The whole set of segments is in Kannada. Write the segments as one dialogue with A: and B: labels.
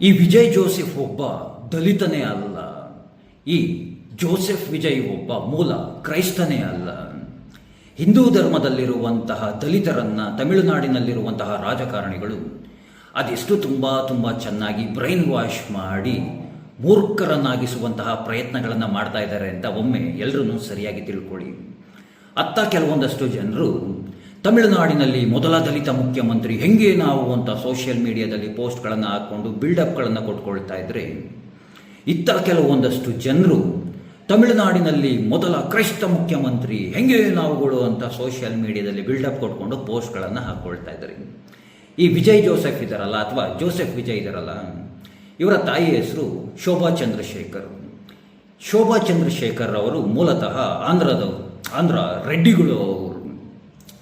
A: ಈ ವಿಜಯ್ ಜೋಸೆಫ್ ಒಬ್ಬ ದಲಿತನೇ ಅಲ್ಲ. ಈ ಜೋಸೆಫ್ ವಿಜಯ್ ಒಬ್ಬ ಮೂಲ ಕ್ರೈಸ್ತನೇ ಅಲ್ಲ. ಹಿಂದೂ ಧರ್ಮದಲ್ಲಿರುವಂತಹ ದಲಿತರನ್ನು ತಮಿಳುನಾಡಿನಲ್ಲಿರುವಂತಹ ರಾಜಕಾರಣಿಗಳು ಅದೆಷ್ಟು ತುಂಬ ಚೆನ್ನಾಗಿ ಬ್ರೈನ್ ವಾಶ್ ಮಾಡಿ ಮೂರ್ಖರನ್ನಾಗಿಸುವಂತಹ ಪ್ರಯತ್ನಗಳನ್ನು ಮಾಡ್ತಾ ಇದ್ದಾರೆ ಅಂತ ಒಮ್ಮೆ ಎಲ್ಲರೂ ಸರಿಯಾಗಿ ತಿಳ್ಕೊಳ್ಳಿ. ಅತ್ತ ಕೆಲವೊಂದಷ್ಟು ಜನರು ತಮಿಳುನಾಡಿನಲ್ಲಿ ಮೊದಲ ದಲಿತ ಮುಖ್ಯಮಂತ್ರಿ ಹೆಂಗೆ ನಾವು ಅಂತ ಸೋಷಿಯಲ್ ಮೀಡಿಯಾದಲ್ಲಿ ಪೋಸ್ಟ್ಗಳನ್ನು ಹಾಕ್ಕೊಂಡು ಬಿಲ್ಡಪ್ಗಳನ್ನು ಕೊಟ್ಕೊಳ್ತಾ ಇದ್ರೆ, ಇತ್ತ ಕೆಲವೊಂದಷ್ಟು ಜನರು ತಮಿಳುನಾಡಿನಲ್ಲಿ ಮೊದಲ ಕ್ರೈಸ್ತ ಮುಖ್ಯಮಂತ್ರಿ ಹೆಂಗೆ ನಾವುಗಳು ಅಂತ ಸೋಷಿಯಲ್ ಮೀಡಿಯಾದಲ್ಲಿ ಬಿಲ್ಡಪ್ ಕೊಟ್ಕೊಂಡು ಪೋಸ್ಟ್ಗಳನ್ನು ಹಾಕ್ಕೊಳ್ತಾ ಇದ್ದಾರೆ. ಈ ವಿಜಯ್ ಜೋಸೆಫ್ ಇದ್ದಾರಲ್ಲ, ಅಥವಾ ಜೋಸೆಫ್ ವಿಜಯ್ ಇದ್ದಾರಲ್ಲ, ಇವರ ತಾಯಿ ಹೆಸರು ಶೋಭಾ ಚಂದ್ರಶೇಖರ್. ಶೋಭಾ ಚಂದ್ರಶೇಖರ್ ಅವರು ಮೂಲತಃ ಆಂಧ್ರ ರೆಡ್ಡಿಗಳು ಅವರು.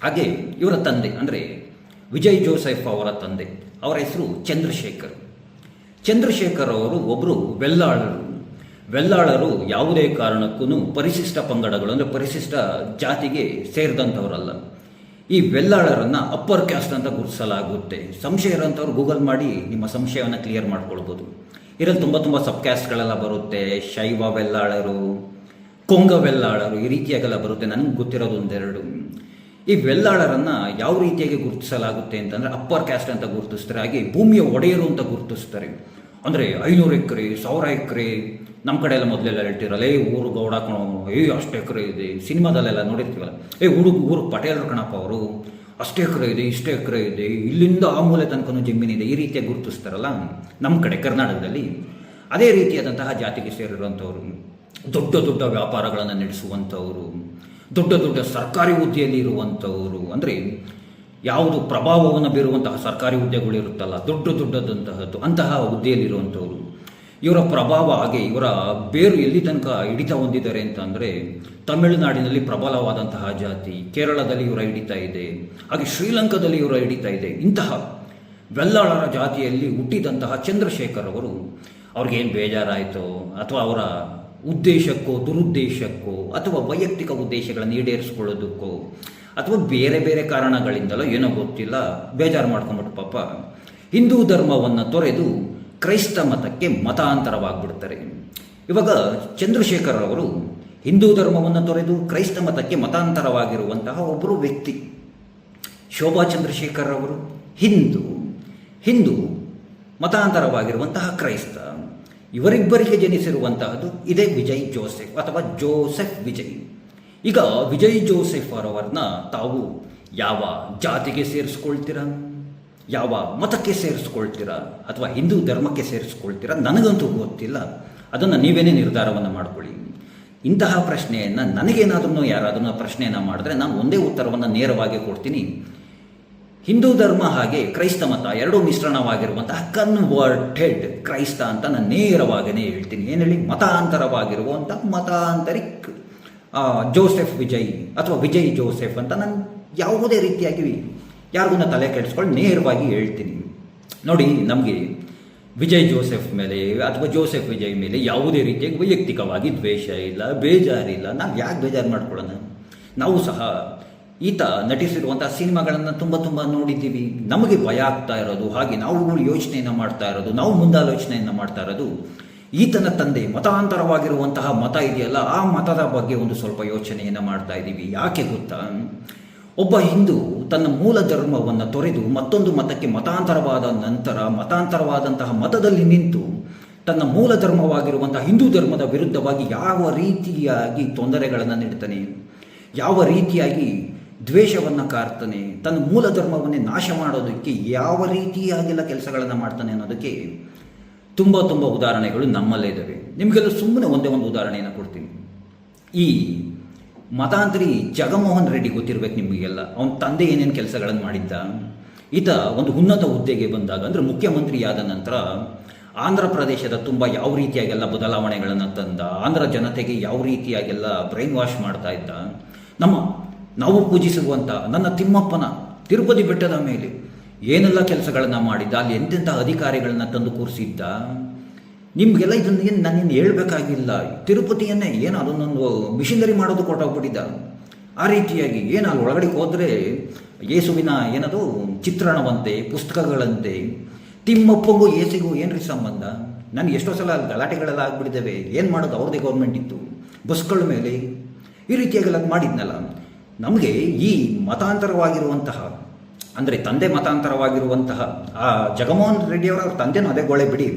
A: ಹಾಗೆ ಇವರ ತಂದೆ ಅಂದರೆ ವಿಜಯ್ ಜೋಸೆಫ್ ಅವರ ತಂದೆ, ಅವರ ಹೆಸರು ಚಂದ್ರಶೇಖರ್ ಅವರು ಒಬ್ಬರು ವೆಲ್ಲಾಳರು ಯಾವುದೇ ಕಾರಣಕ್ಕೂ ಪರಿಶಿಷ್ಟ ಪಂಗಡಗಳು ಅಂದರೆ ಪರಿಶಿಷ್ಟ ಜಾತಿಗೆ ಸೇರಿದಂಥವರಲ್ಲ. ಈ ವೆಲ್ಲಾಳರನ್ನು ಅಪ್ಪರ್ ಕ್ಯಾಸ್ಟ್ ಅಂತ ಗುರುತಿಸಲಾಗುತ್ತೆ. ಸಂಶಯ ಇರೋಂಥವ್ರು ಗೂಗಲ್ ಮಾಡಿ ನಿಮ್ಮ ಸಂಶಯವನ್ನು ಕ್ಲಿಯರ್ ಮಾಡ್ಕೊಳ್ಬೋದು. ಇದರಲ್ಲಿ ತುಂಬ ಸಬ್ ಕ್ಯಾಸ್ಟ್ಗಳೆಲ್ಲ ಬರುತ್ತೆ. ಶೈವ ವೆಲ್ಲಾಳರು, ಕೊಂಗ ವೆಲ್ಲಾಳರು, ಈ ರೀತಿಯಾಗೆಲ್ಲ ಬರುತ್ತೆ. ನನಗೆ ಗೊತ್ತಿರೋದು ಒಂದೆರಡು. ಈ ವೆಲ್ಲಾಳರನ್ನು ಯಾವ ರೀತಿಯಾಗಿ ಗುರುತಿಸಲಾಗುತ್ತೆ ಅಂತಂದರೆ ಅಪ್ಪರ್ ಕ್ಯಾಸ್ಟ್ ಅಂತ ಗುರುತಿಸ್ತಾರೆ. ಹಾಗೆ ಭೂಮಿಯ ಒಡೆಯರು ಅಂತ ಗುರುತಿಸ್ತಾರೆ. ಅಂದರೆ 500 ಎಕರೆ 1000 ಎಕರೆ, ನಮ್ಮ ಕಡೆ ಎಲ್ಲ ಮೊದಲೆಲ್ಲ ಹೇಳ್ತಿರಲ್ಲ, ಊರು ಗೌಡ ಕಣೋ, ಅಷ್ಟು ಎಕರೆ ಇದೆ. ಸಿನಿಮಾದಲ್ಲೆಲ್ಲ ನೋಡಿರ್ತೀವಲ್ಲ, ಊರು ಪಟೇಲರು ಕಣಪ್ಪ ಅವರು, ಅಷ್ಟು ಎಕರೆ ಇದೆ, ಇಷ್ಟು ಎಕರೆ ಇದೆ, ಇಲ್ಲಿಂದ ಆ ಮೂಲೆ ತನಕನೂ ಜಮೀನಿದೆ, ಈ ರೀತಿಯಾಗಿ ಗುರುತಿಸ್ತಾರಲ್ಲ ನಮ್ಮ ಕಡೆ ಕರ್ನಾಟಕದಲ್ಲಿ. ಅದೇ ರೀತಿಯಾದಂತಹ ಜಾತಿಗೆ ಸೇರಿರುವಂಥವ್ರು, ದೊಡ್ಡ ವ್ಯಾಪಾರಗಳನ್ನು ನಡೆಸುವಂಥವರು, ದೊಡ್ಡ ಸರ್ಕಾರಿ ಹುದ್ದೆಯಲ್ಲಿ ಇರುವಂಥವರು, ಅಂದರೆ ಯಾವುದು ಪ್ರಭಾವವನ್ನು ಬೀರುವಂತಹ ಸರ್ಕಾರಿ ಹುದ್ದೆಗಳು ಇರುತ್ತಲ್ಲ, ದೊಡ್ಡದಂತಹದ್ದು, ಅಂತಹ ಹುದ್ದೆಯಲ್ಲಿರುವಂಥವ್ರು. ಇವರ ಪ್ರಭಾವ ಹಾಗೆ ಇವರ ಬೇರು ಎಲ್ಲಿ ತನಕ ಹಿಡಿತ ಹೊಂದಿದ್ದಾರೆ ಅಂತಂದರೆ, ತಮಿಳುನಾಡಿನಲ್ಲಿ ಪ್ರಬಲವಾದಂತಹ ಜಾತಿ, ಕೇರಳದಲ್ಲಿ ಇವರ ಹಿಡಿತ ಇದೆ, ಹಾಗೆ ಶ್ರೀಲಂಕಾದಲ್ಲಿ ಇವರ ಹಿಡಿತ ಇದೆ. ಇಂತಹ ವೆಲ್ಲಾಳರ ಜಾತಿಯಲ್ಲಿ ಹುಟ್ಟಿದಂತಹ ಚಂದ್ರಶೇಖರ್ ಅವರು, ಅವ್ರಿಗೇನು ಬೇಜಾರಾಯಿತೋ ಅಥವಾ ಅವರ ಉದ್ದೇಶಕ್ಕೋ ದುರುದ್ದೇಶಕ್ಕೋ ಅಥವಾ ವೈಯಕ್ತಿಕ ಉದ್ದೇಶಗಳನ್ನು ಈಡೇರಿಸ್ಕೊಳ್ಳೋದಕ್ಕೋ ಅಥವಾ ಬೇರೆ ಕಾರಣಗಳಿಂದಲೋ ಏನೋ ಗೊತ್ತಿಲ್ಲ, ಬೇಜಾರು ಮಾಡ್ಕೊಂಬಿಟ್ಟು ಪಾಪ ಹಿಂದೂ ಧರ್ಮವನ್ನು ತೊರೆದು ಕ್ರೈಸ್ತ ಮತಕ್ಕೆ ಮತಾಂತರವಾಗಿಬಿಡ್ತಾರೆ. ಇವಾಗ ಚಂದ್ರಶೇಖರ್ ಅವರು ಹಿಂದೂ ಧರ್ಮವನ್ನು ತೊರೆದು ಕ್ರೈಸ್ತ ಮತಕ್ಕೆ ಮತಾಂತರವಾಗಿರುವಂತಹ ಒಬ್ಬರು ವ್ಯಕ್ತಿ. ಶೋಭಾ ಚಂದ್ರಶೇಖರ್ ಅವರು ಹಿಂದೂ ಮತಾಂತರವಾಗಿರುವಂತಹ ಕ್ರೈಸ್ತ. ಇವರಿಬ್ಬರಿಗೆ ಜನಿಸಿರುವಂತಹದ್ದು ಇದೇ ವಿಜಯ್ ಜೋಸೆಫ್ ಅಥವಾ ಜೋಸೆಫ್ ವಿಜಯ್. ಈಗ ವಿಜಯ್ ಜೋಸೆಫ್ ಅವರನ್ನ ತಾವು ಯಾವ ಜಾತಿಗೆ ಸೇರಿಸ್ಕೊಳ್ತೀರಾ, ಯಾವ ಮತಕ್ಕೆ ಸೇರಿಸ್ಕೊಳ್ತೀರಾ, ಅಥವಾ ಹಿಂದೂ ಧರ್ಮಕ್ಕೆ ಸೇರಿಸ್ಕೊಳ್ತೀರಾ, ನನಗಂತೂ ಗೊತ್ತಿಲ್ಲ. ಅದನ್ನು ನೀವೇನೇ ನಿರ್ಧಾರವನ್ನು ಮಾಡ್ಕೊಳ್ಳಿ. ಇಂತಹ ಪ್ರಶ್ನೆಯನ್ನು ನನಗೇನಾದ್ರೂ ಯಾರಾದ್ರೂ ಪ್ರಶ್ನೆಯನ್ನು ಮಾಡಿದ್ರೆ ನಾನು ಒಂದೇ ಉತ್ತರವನ್ನು ನೇರವಾಗಿ ಕೊಡ್ತೀನಿ. ಹಿಂದೂ ಧರ್ಮ ಹಾಗೆ ಕ್ರೈಸ್ತ ಮತ ಎರಡೂ ಮಿಶ್ರಣವಾಗಿರುವಂತಹ ಕನ್ವರ್ಟೆಡ್ ಕ್ರೈಸ್ತ ಅಂತ ನಾನು ನೇರವಾಗಿಯೇ ಹೇಳ್ತೀನಿ. ಏನು ಹೇಳಿ, ಮತಾಂತರವಾಗಿರುವಂಥ ಮತಾಂತರಿಕ್ ಜೋಸೆಫ್ ವಿಜಯ್ ಅಥವಾ ವಿಜಯ್ ಜೋಸೆಫ್ ಅಂತ ನಾನು ಯಾವುದೇ ರೀತಿಯಾಗಿ ಯಾರಿಗೂ ತಲೆ ಕೆಡಿಸ್ಕೊಂಡು ನೇರವಾಗಿ ಹೇಳ್ತೀನಿ. ನೋಡಿ, ನಮಗೆ ವಿಜಯ್ ಜೋಸೆಫ್ ಮೇಲೆ ಅಥವಾ ಜೋಸೆಫ್ ವಿಜಯ್ ಮೇಲೆ ಯಾವುದೇ ರೀತಿಯಾಗಿ ವೈಯಕ್ತಿಕವಾಗಿ ದ್ವೇಷ ಇಲ್ಲ, ಬೇಜಾರಿಲ್ಲ. ನಾವು ಯಾಕೆ ಬೇಜಾರು ಮಾಡ್ಕೊಳ್ಳೋಣ? ನಾವು ಸಹ ಈತ ನಟಿಸಿರುವಂಥ ಸಿನಿಮಾಗಳನ್ನು ತುಂಬ ನೋಡಿದ್ದೀವಿ. ನಮಗೆ ಭಯ ಆಗ್ತಾ ಇರೋದು, ಹಾಗೆ ನಾವು ಯೋಚನೆಯನ್ನು ಮಾಡ್ತಾ ಇರೋದು, ನಾವು ಮುಂದಾಲೋಚನೆಯನ್ನು ಮಾಡ್ತಾ ಇರೋದು, ಈತನ ತಂದೆ ಮತಾಂತರವಾಗಿರುವಂತಹ ಮತ ಇದೆಯಲ್ಲ, ಆ ಮತದ ಬಗ್ಗೆ ಒಂದು ಸ್ವಲ್ಪ ಯೋಚನೆಯನ್ನು ಮಾಡ್ತಾ ಇದ್ದೀವಿ. ಯಾಕೆ ಗೊತ್ತಾ? ಒಬ್ಬ ಹಿಂದೂ ತನ್ನ ಮೂಲ ಧರ್ಮವನ್ನು ತೊರೆದು ಮತ್ತೊಂದು ಮತಕ್ಕೆ ಮತಾಂತರವಾದ ನಂತರ ಮತಾಂತರವಾದಂತಹ ಮತದಲ್ಲಿ ನಿಂತು ತನ್ನ ಮೂಲ ಧರ್ಮವಾಗಿರುವಂತಹ ಹಿಂದೂ ಧರ್ಮದ ವಿರುದ್ಧವಾಗಿ ಯಾವ ರೀತಿಯಾಗಿ ತೊಂದರೆಗಳನ್ನು ನೀಡ್ತಾನೆ, ಯಾವ ರೀತಿಯಾಗಿ ದ್ವೇಷವನ್ನು ಕಾರ್ತಾನೆ, ತನ್ನ ಮೂಲ ಧರ್ಮವನ್ನೇ ನಾಶ ಮಾಡೋದಕ್ಕೆ ಯಾವ ರೀತಿಯಾಗೆಲ್ಲ ಕೆಲಸಗಳನ್ನು ಮಾಡ್ತಾನೆ ಅನ್ನೋದಕ್ಕೆ ತುಂಬ ಉದಾಹರಣೆಗಳು ನಮ್ಮಲ್ಲೇ ಇದ್ದಾವೆ. ನಿಮಗೆಲ್ಲ ಸುಮ್ಮನೆ ಒಂದೇ ಒಂದು ಉದಾಹರಣೆಯನ್ನು ಕೊಡ್ತೀನಿ. ಈ ಮತಾಂತರಿ ಜಗನ್ಮೋಹನ್ ರೆಡ್ಡಿ ಗೊತ್ತಿರಬೇಕು ನಿಮಗೆಲ್ಲ. ಅವನ ತಂದೆ ಏನೇನು ಕೆಲಸಗಳನ್ನು ಮಾಡಿದ್ದ. ಈತ ಒಂದು ಉನ್ನತ ಹುದ್ದೆಗೆ ಬಂದಾಗ, ಅಂದರೆ ಮುಖ್ಯಮಂತ್ರಿಯಾದ ನಂತರ ಆಂಧ್ರ ಪ್ರದೇಶದ ತುಂಬ ಯಾವ ರೀತಿಯಾಗೆಲ್ಲ ಬದಲಾವಣೆಗಳನ್ನು ತಂದ, ಆಂಧ್ರ ಜನತೆಗೆ ಯಾವ ರೀತಿಯಾಗೆಲ್ಲ ಬ್ರೈನ್ ವಾಶ್ ಮಾಡ್ತಾ ಇದ್ದ. ನಾವು ಪೂಜಿಸುವಂಥ ನನ್ನ ತಿಮ್ಮಪ್ಪನ ತಿರುಪತಿ ಬೆಟ್ಟದ ಮೇಲೆ ಏನೆಲ್ಲ ಕೆಲಸಗಳನ್ನು ಮಾಡಿದ್ದ, ಅಲ್ಲಿ ಎಂತೆಂಥ ಅಧಿಕಾರಿಗಳನ್ನ ತಂದು ಕೂರಿಸಿದ್ದ. ನಿಮಗೆಲ್ಲ ಇದನ್ನು ನಾನೇನು ಹೇಳಬೇಕಾಗಿಲ್ಲ. ತಿರುಪತಿಯನ್ನೇ ಏನು ಅದನ್ನೊಂದು ಮಿಷನರಿ ಮಾಡೋದು ಕೊಟ್ಟೋಗ್ಬಿಟ್ಟಿದ್ದ. ಆ ರೀತಿಯಾಗಿ ಏನು ಅಲ್ಲಿ ಒಳಗಡೆ ಹೋದರೆ ಯೇಸುವಿನ ಏನದು ಚಿತ್ರಣವಂತೆ, ಪುಸ್ತಕಗಳಂತೆ, ತಿಮ್ಮಪ್ಪಂಗೂ ಎಸಿಗೂ ಏನ್ರಿ ಸಂಬಂಧ? ನನಗೆ ಎಷ್ಟೋ ಸಲ ಗಲಾಟೆಗಳೆಲ್ಲ ಆಗ್ಬಿಟ್ಟಿದ್ದಾವೆ. ಏನು ಮಾಡೋದು, ಅವ್ರದ್ದೇ ಗೌರ್ಮೆಂಟ್ ಇತ್ತು, ಬಸ್ಗಳ ಮೇಲೆ ಈ ರೀತಿಯಾಗೆಲ್ಲ ಮಾಡಿದ್ನಲ್ಲ. ನಮಗೆ ಈ ಮತಾಂತರವಾಗಿರುವಂತಹ, ಅಂದರೆ ತಂದೆ ಮತಾಂತರವಾಗಿರುವಂತಹ ಆ ಜಗನ್ಮೋಹನ್ ರೆಡ್ಡಿಯವರ ತಂದೆನೂ ಅದೇ ಗೋಳೆ ಬಿಡಿ.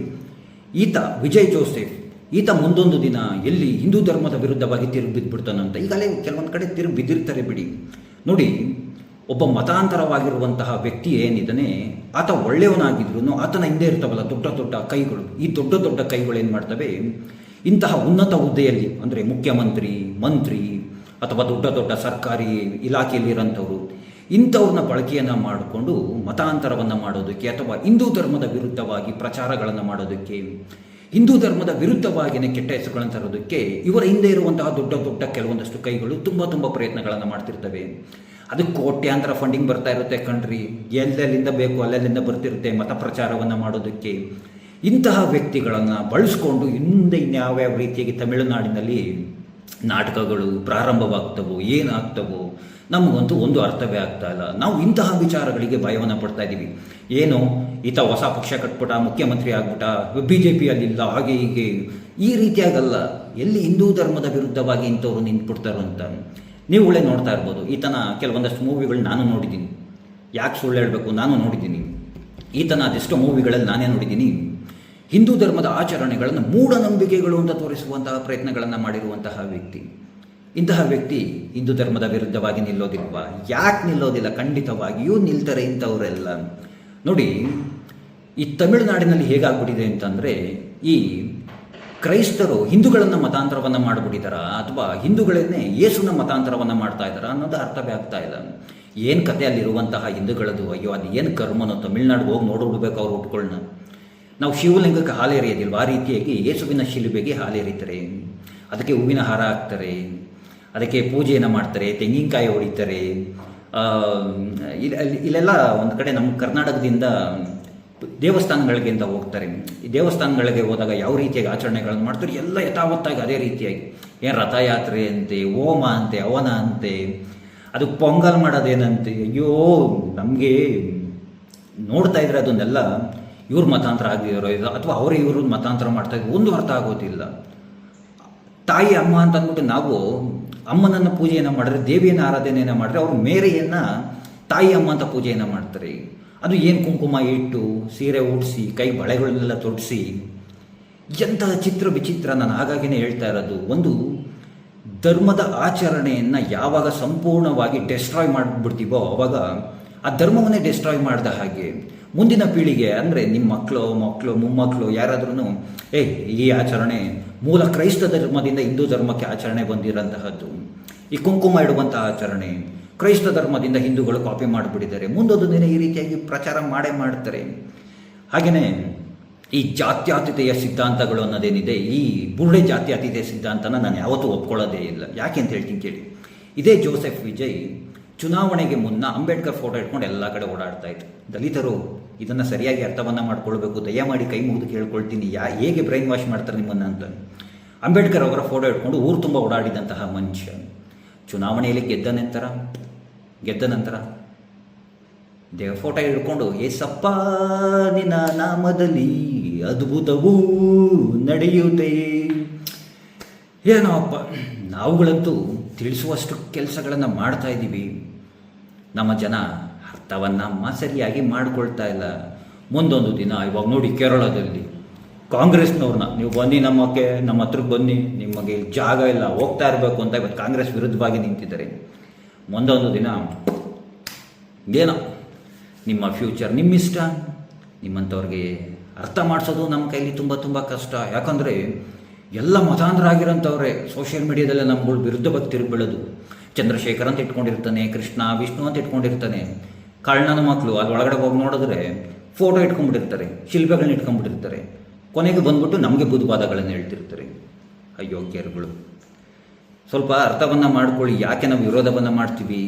A: ಈತ ವಿಜಯ್ ಜೋಸೆಫ್, ಈತ ಮುಂದೊಂದು ದಿನ ಎಲ್ಲಿ ಹಿಂದೂ ಧರ್ಮದ ವಿರುದ್ಧವಾಗಿ ತಿರುಗಿ ಬಿದ್ದುಬಿಡ್ತಾನಂತ. ಈಗಲೇ ಕೆಲವೊಂದು ಕಡೆ ತಿರುಗಿ ಬಿದ್ದಿರ್ತಾರೆ ಬಿಡಿ. ನೋಡಿ, ಒಬ್ಬ ಮತಾಂತರವಾಗಿರುವಂತಹ ವ್ಯಕ್ತಿ ಏನಿದ್ದಾನೆ, ಆತ ಒಳ್ಳೆಯವನಾಗಿದ್ರು ಆತನ ಹಿಂದೆ ಇರ್ತಾವಲ್ಲ ದೊಡ್ಡ ದೊಡ್ಡ ಕೈಗಳು. ಈ ದೊಡ್ಡ ದೊಡ್ಡ ಕೈಗಳು ಏನು ಮಾಡ್ತವೆ, ಇಂತಹ ಉನ್ನತ ಹುದ್ದೆಯಲ್ಲಿ ಅಂದರೆ ಮುಖ್ಯಮಂತ್ರಿ, ಮಂತ್ರಿ ಅಥವಾ ದೊಡ್ಡ ದೊಡ್ಡ ಸರ್ಕಾರಿ ಇಲಾಖೆಯಲ್ಲಿರೋಂಥವ್ರು, ಇಂಥವ್ರನ್ನ ಬಳಕೆಯನ್ನು ಮಾಡಿಕೊಂಡು ಮತಾಂತರವನ್ನು ಮಾಡೋದಕ್ಕೆ ಅಥವಾ ಹಿಂದೂ ಧರ್ಮದ ವಿರುದ್ಧವಾಗಿ ಪ್ರಚಾರಗಳನ್ನು ಮಾಡೋದಕ್ಕೆ, ಹಿಂದೂ ಧರ್ಮದ ವಿರುದ್ಧವಾಗಿಯೇ ಕೆಟ್ಟ ಹೆಸರುಗಳನ್ನು ತರೋದಕ್ಕೆ ಇವರ ಹಿಂದೆ ಇರುವಂತಹ ದೊಡ್ಡ ದೊಡ್ಡ ಕೆಲವೊಂದಷ್ಟು ಕೈಗಳು ತುಂಬ ಪ್ರಯತ್ನಗಳನ್ನು ಮಾಡ್ತಿರ್ತವೆ. ಅದಕ್ಕೆ ಕೋಟ್ಯಾಂತರ ಫಂಡಿಂಗ್ ಬರ್ತಾ ಇರುತ್ತೆ ಕಣ್ರಿ. ಎಲ್ಲೆಲ್ಲಿಂದ ಬೇಕು ಅಲ್ಲೆಲ್ಲಿಂದ ಬರ್ತಿರುತ್ತೆ ಮತ ಪ್ರಚಾರವನ್ನು ಮಾಡೋದಕ್ಕೆ. ಇಂತಹ ವ್ಯಕ್ತಿಗಳನ್ನು ಬಳಸ್ಕೊಂಡು ಇನ್ಯಾವ್ಯಾವ ರೀತಿಯಾಗಿ ತಮಿಳುನಾಡಿನಲ್ಲಿ ನಾಟಕಗಳು ಪ್ರಾರಂಭವಾಗ್ತವೋ ಏನಾಗ್ತವೋ ನಮಗಂತೂ ಒಂದು ಅರ್ಥವೇ ಆಗ್ತಾ ಇಲ್ಲ. ನಾವು ಇಂತಹ ವಿಚಾರಗಳಿಗೆ ಭಯವನ್ನು ಪಡ್ತಾ ಇದ್ದೀವಿ. ಏನು ಈತ ಹೊಸ ಪಕ್ಷ ಕಟ್ಬಿಟ್ಟ, ಮುಖ್ಯಮಂತ್ರಿ ಆಗ್ಬಿಟ್ಟ, BJPಯಲ್ಲಿಲ್ಲ, ಹಾಗೆ ಹೀಗೆ ಈ ರೀತಿಯಾಗಲ್ಲ. ಎಲ್ಲಿ ಹಿಂದೂ ಧರ್ಮದ ವಿರುದ್ಧವಾಗಿ ಇಂಥವ್ರು ನಿಂತ್ಬಿಡ್ತಾರೋ ಅಂತ ನೀವುಗಳೇ ನೋಡ್ತಾ ಇರ್ಬೋದು. ಈತನ ಕೆಲವೊಂದಷ್ಟು ಮೂವಿಗಳು ನಾನು ನೋಡಿದ್ದೀನಿ. ಯಾಕೆ ಸುಳ್ಳು ಹೇಳಬೇಕು, ನಾನು ನೋಡಿದ್ದೀನಿ. ಈತನ ಅದೆಷ್ಟೋ ಮೂವಿಗಳಲ್ಲಿ ನಾನೇ ನೋಡಿದ್ದೀನಿ. ಹಿಂದೂ ಧರ್ಮದ ಆಚರಣೆಗಳನ್ನು ಮೂಢನಂಬಿಕೆಗಳು ಅಂತ ತೋರಿಸುವಂತಹ ಪ್ರಯತ್ನಗಳನ್ನು ಮಾಡಿರುವಂತಹ ವ್ಯಕ್ತಿ. ಇಂತಹ ವ್ಯಕ್ತಿ ಹಿಂದೂ ಧರ್ಮದ ವಿರುದ್ಧವಾಗಿ ನಿಲ್ಲೋದಿಲ್ವಾ? ಯಾಕೆ ನಿಲ್ಲೋದಿಲ್ಲ? ಖಂಡಿತವಾಗಿಯೂ ನಿಲ್ತಾರೆ ಇಂಥವರೆಲ್ಲ. ನೋಡಿ, ಈ ತಮಿಳುನಾಡಿನಲ್ಲಿ ಹೇಗಾಗ್ಬಿಟ್ಟಿದೆ ಅಂತಂದರೆ, ಈ ಕ್ರೈಸ್ತರು ಹಿಂದೂಗಳನ್ನು ಮತಾಂತರವನ್ನು ಮಾಡಿಬಿಟ್ಟಿದಾರ ಅಥವಾ ಹಿಂದೂಗಳನ್ನೇ ಯೇಸುನ ಮತಾಂತರವನ್ನು ಮಾಡ್ತಾ ಇದ್ದಾರಾ ಅನ್ನೋದು ಅರ್ಥವೇ ಆಗ್ತಾ ಇಲ್ಲ. ಏನು ಕತೆ ಅಲ್ಲಿರುವಂತಹ ಹಿಂದೂಗಳದು, ಅಯ್ಯೋ ಅದು ಏನು ಕರ್ಮನೋ, ತಮಿಳ್ನಾಡಿಗೆ ಹೋಗಿ ನೋಡ್ಬಿಡ್ಬೇಕು ಅವ್ರು ಉಟ್ಕೊಳ್ಳೋಣ. ನಾವು ಶಿವಲಿಂಗಕ್ಕೆ ಹಾಲೆರಿಯೋದಿಲ್ವ, ಆ ರೀತಿಯಾಗಿ ಯೇಸುವಿನ ಶಿಲುಬೆಗೆ ಹಾಲೆರಿತಾರೆ, ಅದಕ್ಕೆ ಹೂವಿನ ಹಾರ ಹಾಕ್ತಾರೆ, ಅದಕ್ಕೆ ಪೂಜೆಯನ್ನು ಮಾಡ್ತಾರೆ, ತೆಂಗಿನಕಾಯಿ ಹೊಡಿತಾರೆ. ಇಲ್ಲೆಲ್ಲ ಒಂದು ಕಡೆ ನಮ್ಮ ಕರ್ನಾಟಕದಿಂದ ದೇವಸ್ಥಾನಗಳಿಗೆ ಅಂತ ಹೋಗ್ತಾರೆ. ಈ ದೇವಸ್ಥಾನಗಳಿಗೆ ಹೋದಾಗ ಯಾವ ರೀತಿಯಾಗಿ ಆಚರಣೆಗಳನ್ನು ಮಾಡ್ತಾರೆ ಎಲ್ಲ ಯಥಾವತ್ತಾಗಿ ಅದೇ ರೀತಿಯಾಗಿ. ಏನು ರಥಯಾತ್ರೆ ಅಂತೆ, ಹೋಮ ಅಂತೆ, ಹವನ ಅಂತೆ, ಅದಕ್ಕೆ ಪೊಂಗಲ್ ಮಾಡೋದೇನಂತೆ. ಅಯ್ಯೋ, ನಮಗೆ ನೋಡ್ತಾ ಇದ್ರೆ ಅದನ್ನೆಲ್ಲ ಇವ್ರ ಮತಾಂತರ ಆಗಿರೋ ಇದು ಅಥವಾ ಅವರೇ ಇವರು ಮತಾಂತರ ಮಾಡ್ತಾ ಇದ್ರು, ಒಂದು ಅರ್ಥ ಆಗೋದಿಲ್ಲ. ತಾಯಿ ಅಮ್ಮ ಅಂತ ಅಂದ್ಬಿಟ್ಟು ನಾವು ಅಮ್ಮನನ್ನು ಪೂಜೆಯನ್ನು ಮಾಡಿದ್ರೆ, ದೇವಿಯನ್ನು ಆರಾಧನೆಯನ್ನು ಮಾಡಿದ್ರೆ, ಅವ್ರ ಮೇರೆಯನ್ನು ತಾಯಿ ಅಮ್ಮ ಅಂತ ಪೂಜೆಯನ್ನು ಮಾಡ್ತಾರೆ. ಅದು ಏನು ಕುಂಕುಮ ಇಟ್ಟು ಸೀರೆ ಉಡಿಸಿ ಕೈ ಬಳೆಗಳನ್ನೆಲ್ಲ ತೊಡಿಸಿ, ಎಂತಹ ಚಿತ್ರ ವಿಚಿತ್ರ. ನಾನು ಹಾಗಾಗಿನೇ ಹೇಳ್ತಾ ಇರೋದು, ಒಂದು ಧರ್ಮದ ಆಚರಣೆಯನ್ನು ಯಾವಾಗ ಸಂಪೂರ್ಣವಾಗಿ ಡೆಸ್ಟ್ರಾಯ್ ಮಾಡಿಬಿಡ್ತೀವೋ ಆವಾಗ ಆ ಧರ್ಮವನ್ನೇ ಡೆಸ್ಟ್ರಾಯ್ ಮಾಡಿದ ಹಾಗೆ ಮುಂದಿನ ಪೀಳಿಗೆ, ಅಂದರೆ ನಿಮ್ಮ ಮಕ್ಕಳು ಮೊಮ್ಮಕ್ಕಳು ಯಾರಾದ್ರೂ ಈ ಆಚರಣೆ ಮೂಲ ಕ್ರೈಸ್ತ ಧರ್ಮದಿಂದ ಹಿಂದೂ ಧರ್ಮಕ್ಕೆ ಆಚರಣೆ ಬಂದಿರೋಂತಹದ್ದು, ಈ ಕುಂಕುಮ ಇಡುವಂಥ ಆಚರಣೆ ಕ್ರೈಸ್ತ ಧರ್ಮದಿಂದ ಹಿಂದೂಗಳು ಕಾಪಿ ಮಾಡಿಬಿಟ್ಟಿದ್ದಾರೆ. ಮುಂದೊಂದು ದಿನ ಈ ರೀತಿಯಾಗಿ ಪ್ರಚಾರ ಮಾಡ್ತಾರೆ. ಹಾಗೆಯೇ ಈ ಜಾತ್ಯತೀತೆಯ ಸಿದ್ಧಾಂತಗಳು ಅನ್ನೋದೇನಿದೆ, ಈ ಬುರ್ಡೆ ಜಾತ್ಯತೀತೆಯ ಸಿದ್ಧಾಂತನ ನಾನು ಯಾವತ್ತೂ ಒಪ್ಕೊಳ್ಳೋದೇ ಇಲ್ಲ. ಯಾಕೆ ಅಂತ ಹೇಳ್ತೀನಿ ಕೇಳಿ. ಇದೇ ಜೋಸೆಫ್ ವಿಜಯ್ ಚುನಾವಣೆಗೆ ಮುನ್ನ ಅಂಬೇಡ್ಕರ್ ಫೋಟೋ ಇಟ್ಕೊಂಡು ಎಲ್ಲ ಕಡೆ ಓಡಾಡ್ತಾ ಇದ್ರು. ದಲಿತರು ಇದನ್ನು ಸರಿಯಾಗಿ ಅರ್ಥವನ್ನು ಮಾಡ್ಕೊಳ್ಬೇಕು, ದಯಮಾಡಿ ಕೈ ಮುಗಿದು ಕೇಳ್ಕೊಳ್ತೀನಿ, ಹೇಗೆ ಬ್ರೈನ್ ವಾಶ್ ಮಾಡ್ತಾರೆ ನಿಮ್ಮನ್ನು ಅಂತ. ಅಂಬೇಡ್ಕರ್ ಅವರ ಫೋಟೋ ಇಟ್ಕೊಂಡು ಊರು ತುಂಬ ಓಡಾಡಿದಂತಹ ಮನುಷ್ಯ ಚುನಾವಣೆಯಲ್ಲಿ ಗೆದ್ದ ನಂತರ ದೇವ ಫೋಟೋ ಹಿಡ್ಕೊಂಡು ಏಸಪ್ಪ ನಿನ್ನ ನಾಮದಲ್ಲಿ ಅದ್ಭುತವೂ ನಡೆಯುತ್ತೆ. ಏನೋ ಅಪ್ಪ, ನಾವುಗಳಂತೂ ತಿಳಿಸುವಷ್ಟು ಕೆಲಸಗಳನ್ನು ಮಾಡ್ತಾ ಇದ್ದೀವಿ, ನಮ್ಮ ಜನ ಅರ್ಥವನ್ನು ಸರಿಯಾಗಿ ಮಾಡ್ಕೊಳ್ತಾ ಇಲ್ಲ. ಮುಂದೊಂದು ದಿನ ಇವಾಗ ನೋಡಿ ಕೇರಳದಲ್ಲಿ ಕಾಂಗ್ರೆಸ್ನವ್ರನ್ನ ನೀವು ಬನ್ನಿ ನಮ್ಮ ಹತ್ರಕ್ಕೆ ಬನ್ನಿ, ನಿಮಗೆ ಜಾಗ ಇಲ್ಲ, ಹೋಗ್ತಾ ಇರಬೇಕು ಅಂತ ಇವತ್ತು ಕಾಂಗ್ರೆಸ್ ವಿರುದ್ಧವಾಗಿ ನಿಂತಿದ್ದಾರೆ. ಮುಂದೊಂದು ದಿನ ಏನೋ ನಿಮ್ಮ ಫ್ಯೂಚರ್ ನಿಮ್ಮಿಷ್ಟ, ನಿಮ್ಮಂಥವ್ರಿಗೆ ಅರ್ಥ ಮಾಡಿಸೋದು ನಮ್ಮ ಕೈಲಿ ತುಂಬ ಕಷ್ಟ. ಯಾಕಂದರೆ ಎಲ್ಲ ಮತಾಂತರ ಆಗಿರೋಂಥವ್ರೆ ಸೋಷಿಯಲ್ ಮೀಡಿಯಾದಲ್ಲೇ ನಮ್ಗಳ ವಿರುದ್ಧವಾಗಿ ತಿರುಗಿಬೀಳೋದು. ಚಂದ್ರಶೇಖರ್ ಅಂತ ಇಟ್ಕೊಂಡಿರ್ತಾನೆ, ಕೃಷ್ಣ ವಿಷ್ಣು ಅಂತ ಇಟ್ಕೊಂಡಿರ್ತಾನೆ. ಕಳ್ಳನ ಮಕ್ಕಳು ಅದರೊಳಗಡೆ ಹೋಗಿ ನೋಡಿದ್ರೆ ಫೋಟೋ ಇಟ್ಕೊಂಡ್ಬಿಟ್ಟಿರ್ತಾರೆ, ಶಿಲ್ಪೆಗಳನ್ನ ಇಟ್ಕೊಂಡ್ಬಿಟ್ಟಿರ್ತಾರೆ. ಕೊನೆಗೆ ಬಂದ್ಬಿಟ್ಟು ನಮಗೆ ಬುದ್ಧವಾದಗಳನ್ನು ಹೇಳ್ತಿರ್ತಾರೆ. ಅಯೋಗ್ಯರುಗಳು, ಸ್ವಲ್ಪ ಅರ್ಥವನ್ನು ಮಾಡ್ಕೊಳ್ಳಿ. ಯಾಕೆ ನಾವು ವಿರೋಧವನ್ನು ಮಾಡ್ತೀವಿ?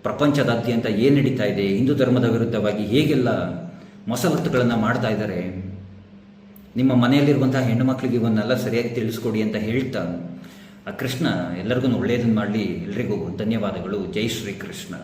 A: ಪ್ರಪಂಚದಾದ್ಯಂತ ಏನು ನಡೀತಾ ಇದೆ, ಹಿಂದೂ ಧರ್ಮದ ವಿರುದ್ಧವಾಗಿ ಹೇಗೆಲ್ಲ ಮಸಲತ್ತುಗಳನ್ನು ಮಾಡ್ತಾ ಇದ್ದಾರೆ. ನಿಮ್ಮ ಮನೆಯಲ್ಲಿರುವಂತಹ ಹೆಣ್ಣು ಮಕ್ಕಳಿಗೆ ಇವನ್ನೆಲ್ಲ ಸರಿಯಾಗಿ ತಿಳಿಸ್ಕೊಡಿ ಅಂತ ಹೇಳ್ತಾ, ಆ ಕೃಷ್ಣ ಎಲ್ಲರಿಗೂ ಒಳ್ಳೆಯದನ್ನು ಮಾಡಲಿ. ಎಲ್ರಿಗೂ ಧನ್ಯವಾದಗಳು. ಜೈ ಶ್ರೀ ಕೃಷ್ಣ.